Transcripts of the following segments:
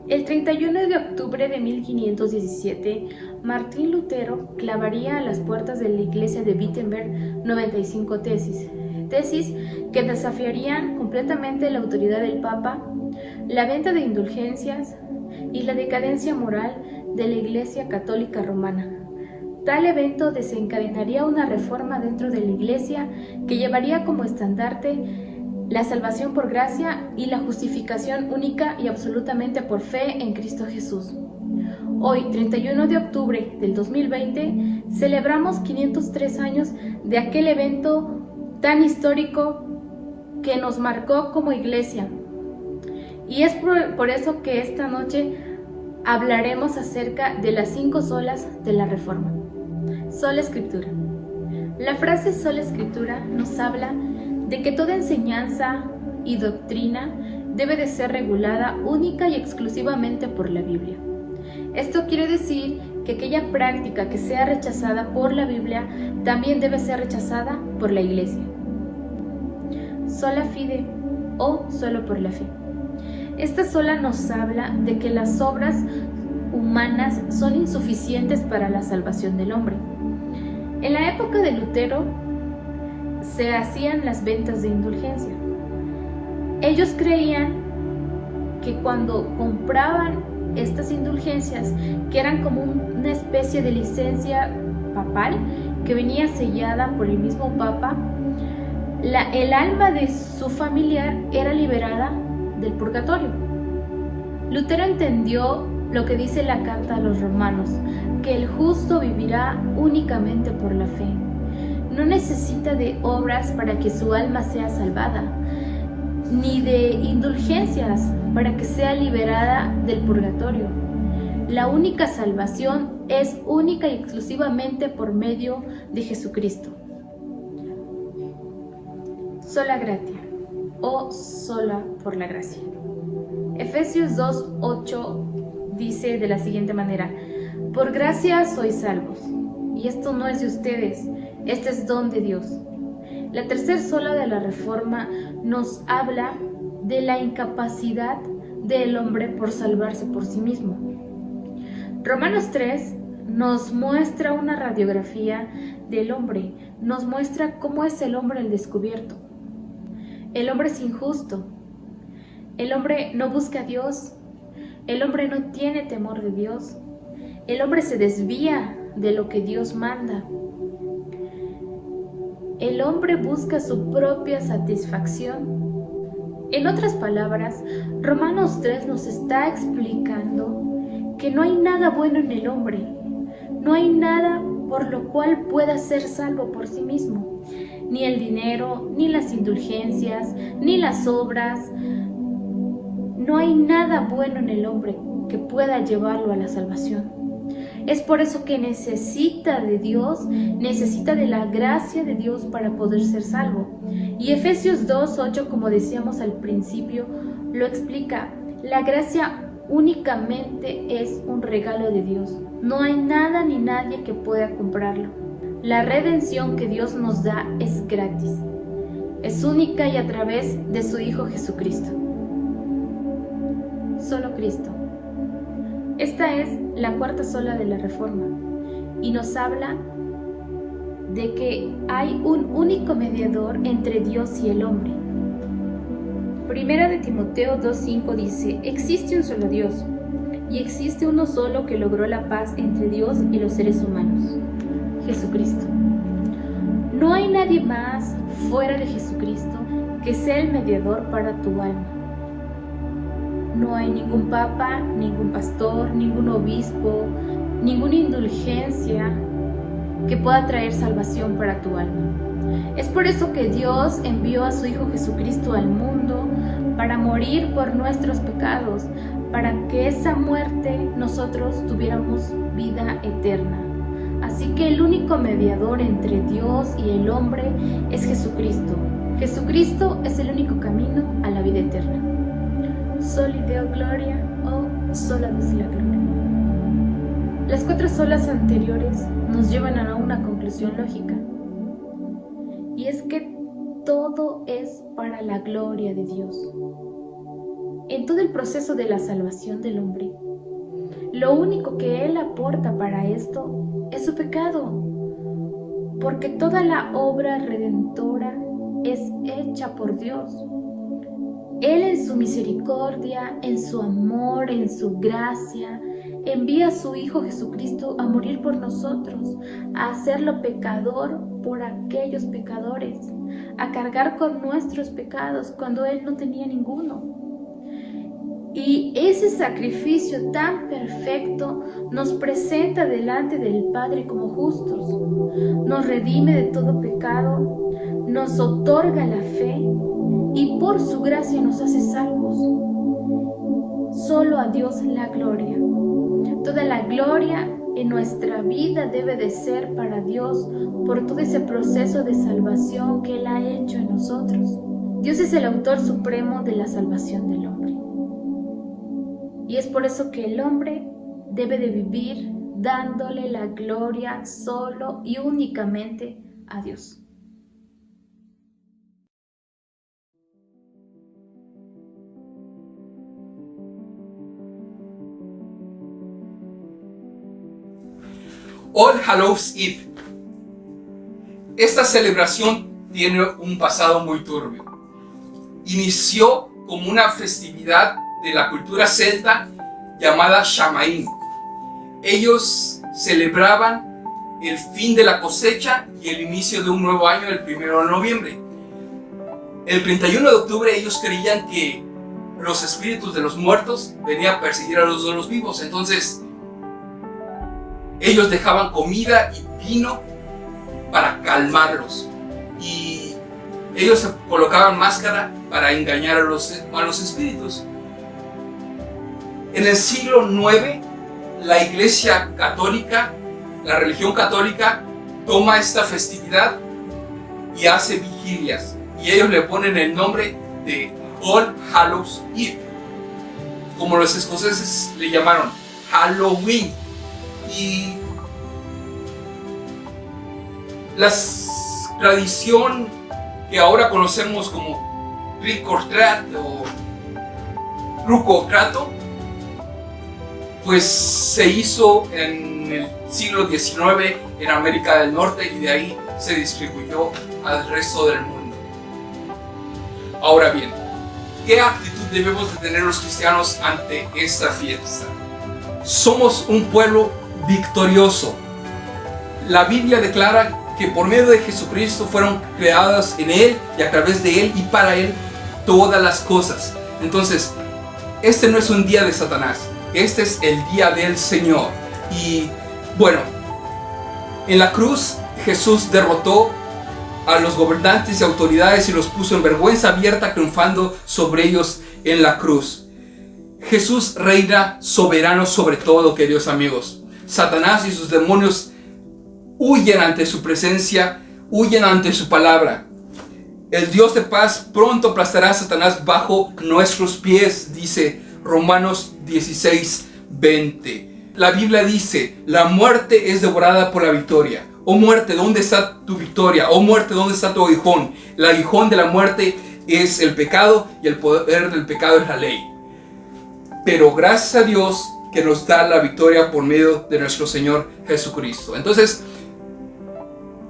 El 31 de octubre de 1517, Martín Lutero clavaría a las puertas de la iglesia de Wittenberg 95 tesis que desafiarían completamente la autoridad del Papa, la venta de indulgencias y la decadencia moral de la Iglesia Católica Romana. Tal evento desencadenaría una reforma dentro de la Iglesia que llevaría como estandarte la salvación por gracia y la justificación única y absolutamente por fe en Cristo Jesús. Hoy, 31 de octubre del 2020, celebramos 503 años de aquel evento tan histórico que nos marcó como Iglesia. Y es por eso que esta noche hablaremos acerca de las 5 solas de la Reforma. Sola Escritura. La frase sola Escritura nos habla de que toda enseñanza y doctrina debe de ser regulada única y exclusivamente por la Biblia. Esto quiere decir que aquella práctica que sea rechazada por la Biblia también debe ser rechazada por la Iglesia. Sola fide o solo por la fe. Esta sola nos habla de que las obras humanas son insuficientes para la salvación del hombre. En la época de Lutero se hacían las ventas de indulgencia. Ellos creían que cuando compraban estas indulgencias, que eran como una especie de licencia papal que venía sellada por el mismo Papa, el alma de su familiar era liberada del purgatorio. Lutero entendió lo que dice la carta a los romanos, que el justo vivirá únicamente por la fe. No necesita de obras para que su alma sea salvada, ni de indulgencias para que sea liberada del purgatorio. La única salvación es única y exclusivamente por medio de Jesucristo. Sola gratia o sola por la gracia. Efesios 2:8 dice de la siguiente manera: por gracia sois salvos, y esto no es de ustedes, este es don de Dios. La tercera sola de la Reforma nos habla de la incapacidad del hombre por salvarse por sí mismo. Romanos 3 nos muestra una radiografía del hombre, nos muestra cómo es el hombre al descubierto. El hombre es injusto, el hombre no busca a Dios, el hombre no tiene temor de Dios, el hombre se desvía de lo que Dios manda. El hombre busca su propia satisfacción. En otras palabras, Romanos 3 nos está explicando que no hay nada bueno en el hombre, no hay nada por lo cual pueda ser salvo por sí mismo, ni el dinero, ni las indulgencias, ni las obras. No hay nada bueno en el hombre que pueda llevarlo a la salvación. Es por eso que necesita de Dios, necesita de la gracia de Dios para poder ser salvo. Y Efesios 2:8, como decíamos al principio, lo explica. La gracia únicamente es un regalo de Dios. No hay nada ni nadie que pueda comprarlo. La redención que Dios nos da es gratis. Es única y a través de su Hijo Jesucristo. Solo Cristo. Esta es la cuarta sola de la Reforma y nos habla de que hay un único mediador entre Dios y el hombre. Primera de Timoteo 2:5 dice: existe un solo Dios y existe uno solo que logró la paz entre Dios y los seres humanos, Jesucristo. No hay nadie más fuera de Jesucristo que sea el mediador para tu alma. No hay ningún papa, ningún pastor, ningún obispo, ninguna indulgencia que pueda traer salvación para tu alma. Es por eso que Dios envió a su Hijo Jesucristo al mundo para morir por nuestros pecados, para que esa muerte nosotros tuviéramos vida eterna. Así que el único mediador entre Dios y el hombre es Jesucristo. Jesucristo es el único camino a la vida eterna. Soli Deo Gloria o sola Deus la Gloria. Las 4 solas anteriores nos llevan a una conclusión lógica, y es que todo es para la gloria de Dios. en todo el proceso de la salvación del hombre. Lo único que Él aporta para esto es su pecado, porque toda la obra redentora es hecha por Dios. Él en su misericordia, en su amor, en su gracia, envía a su Hijo Jesucristo a morir por nosotros, a hacerlo pecador por aquellos pecadores, a cargar con nuestros pecados cuando Él no tenía ninguno. Y ese sacrificio tan perfecto nos presenta delante del Padre como justos, nos redime de todo pecado, nos otorga la fe y por su gracia nos hace salvos. Solo a Dios la gloria. Toda la gloria en nuestra vida debe de ser para Dios por todo ese proceso de salvación que Él ha hecho en nosotros. Dios es el autor supremo de la salvación del hombre. Y es por eso que el hombre debe de vivir dándole la gloria solo y únicamente a Dios. All Hallows Eve. Esta celebración tiene un pasado muy turbio. Inició como una festividad de la cultura celta llamada Shamaín. Ellos celebraban el fin de la cosecha y el inicio de un nuevo año el 1 de noviembre. El 31 de octubre ellos creían que los espíritus de los muertos venían a perseguir a los de los vivos. Entonces ellos dejaban comida y vino para calmarlos. Y ellos se colocaban máscara para engañar a los espíritus. En el siglo IX, la Iglesia Católica, la religión católica, toma esta festividad y hace vigilias. Y ellos le ponen el nombre de All Hallows Eve, como los escoceses le llamaron Halloween. Y la tradición que ahora conocemos como Trick or Treat o Truco o Trato, pues se hizo en el siglo XIX en América del Norte y de ahí se distribuyó al resto del mundo. Ahora bien, ¿qué actitud debemos de tener los cristianos ante esta fiesta? Somos un pueblo victorioso. La Biblia declara que por medio de Jesucristo fueron creadas en Él y a través de Él y para Él todas las cosas. Entonces, este no es un día de Satanás, este es el día del Señor. Y bueno, en la cruz Jesús derrotó a los gobernantes y autoridades y los puso en vergüenza abierta, triunfando sobre ellos en la cruz. Jesús reina soberano sobre todo, queridos amigos. Satanás y sus demonios huyen ante su presencia, huyen ante su palabra. El Dios de paz pronto aplastará a Satanás bajo nuestros pies, dice Romanos 16:20. La Biblia dice: la muerte es devorada por la victoria. Oh muerte, ¿dónde está tu victoria? Oh muerte, ¿dónde está tu aguijón? El aguijón de la muerte es el pecado y el poder del pecado es la ley. Pero gracias a Dios que nos da la victoria por medio de nuestro Señor Jesucristo. Entonces,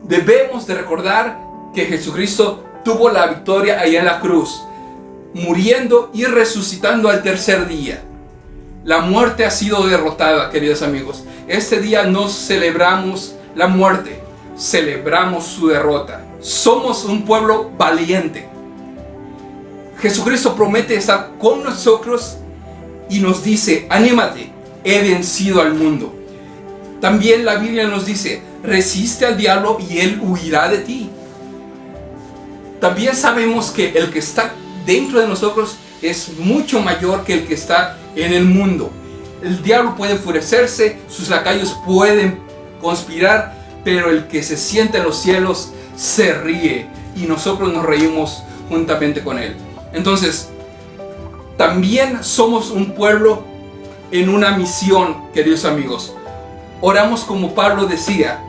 debemos de recordar que Jesucristo tuvo la victoria allá en la cruz, muriendo y resucitando al tercer día. La muerte ha sido derrotada, queridos amigos. Este día no celebramos la muerte, celebramos su derrota. Somos un pueblo valiente. Jesucristo promete estar con nosotros y nos dice: anímate, he vencido al mundo. También la Biblia nos dice: resiste al diablo y él huirá de ti. También sabemos que el que está dentro de nosotros es mucho mayor que el que está en el mundo. El diablo puede enfurecerse, sus lacayos pueden conspirar, pero el que se sienta en los cielos se ríe y nosotros nos reímos juntamente con él. Entonces, también somos un pueblo en una misión, queridos amigos. Oramos como Pablo decía: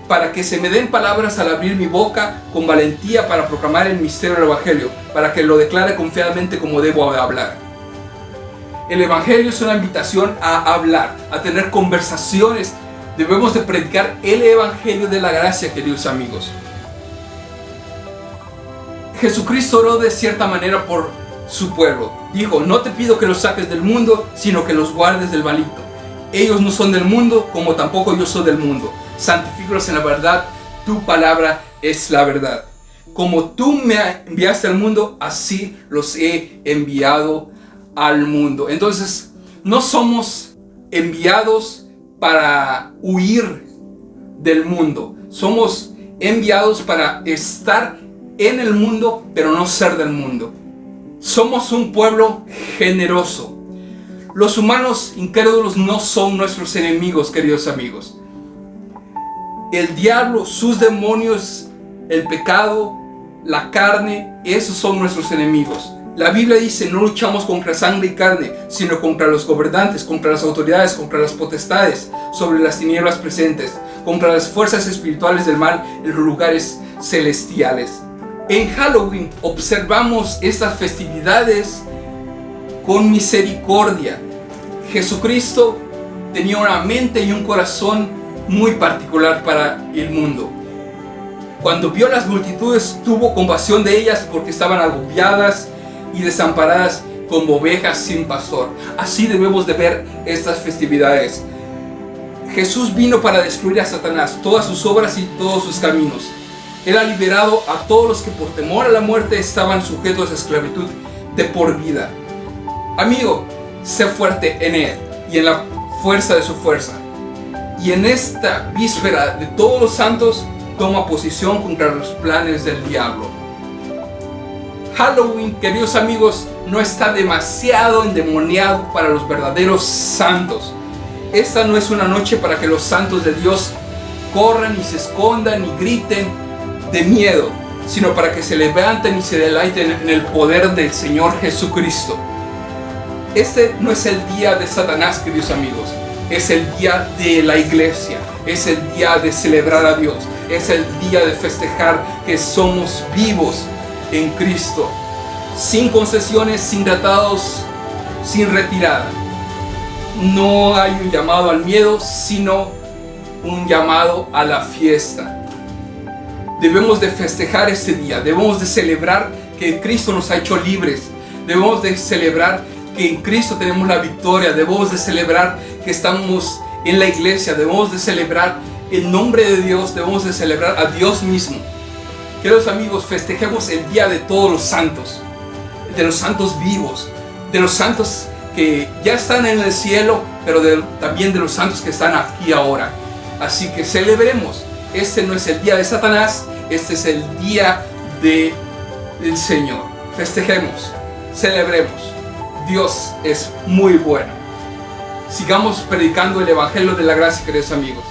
para que se me den palabras al abrir mi boca con valentía para proclamar el misterio del Evangelio, para que lo declare confiadamente como debo hablar. El Evangelio es una invitación a hablar, a tener conversaciones. Debemos de predicar el Evangelio de la gracia, queridos amigos. Jesucristo oró de cierta manera por su pueblo. Dijo: no te pido que los saques del mundo, sino que los guardes del maligno. Ellos no son del mundo, como tampoco yo soy del mundo. Santifícalos en la verdad, tu palabra es la verdad. Como tú me enviaste al mundo, así los he enviado al mundo. Entonces, no somos enviados para huir del mundo. Somos enviados para estar en el mundo, pero no ser del mundo. Somos un pueblo generoso. Los humanos incrédulos no son nuestros enemigos, queridos amigos. El diablo, sus demonios, el pecado, la carne, esos son nuestros enemigos. La Biblia dice: no luchamos contra sangre y carne, sino contra los gobernantes, contra las autoridades, contra las potestades sobre las tinieblas presentes, contra las fuerzas espirituales del mal en los lugares celestiales. En Halloween observamos estas festividades con misericordia. Jesucristo tenía una mente y un corazón muy particular para el mundo. Cuando vio las multitudes, tuvo compasión de ellas porque estaban agobiadas y desamparadas como ovejas sin pastor. Así debemos de ver estas festividades. Jesús vino para destruir a Satanás, todas sus obras y todos sus caminos. Él ha liberado a todos los que por temor a la muerte estaban sujetos a esclavitud de por vida. Amigo, sé fuerte en Él y en la fuerza de su fuerza. Y en esta víspera de todos los santos, toma posición contra los planes del diablo. Halloween, queridos amigos, no está demasiado endemoniado para los verdaderos santos. Esta no es una noche para que los santos de Dios corran y se escondan y griten de miedo, sino para que se levanten y se deleiten en el poder del Señor Jesucristo. Este no es el día de Satanás, queridos amigos. Es el día de la iglesia. Es el día de celebrar a Dios. Es el día de festejar que somos vivos en Cristo. Sin concesiones, sin tratados, sin retirada. No hay un llamado al miedo, sino un llamado a la fiesta. Debemos de festejar este día. Debemos de celebrar que Cristo nos ha hecho libres. Debemos de celebrar que en Cristo tenemos la victoria. Debemos de celebrar que estamos en la iglesia. Debemos de celebrar el nombre de Dios. Debemos de celebrar a Dios mismo. Queridos amigos, festejemos el día de todos los santos, de los santos vivos, de los santos que ya están en el cielo, pero también de los santos que están aquí ahora. Así que celebremos. Este no es el día de Satanás, este es el día del Señor. Festejemos, celebremos. Dios es muy bueno. Sigamos predicando el Evangelio de la gracia, queridos amigos.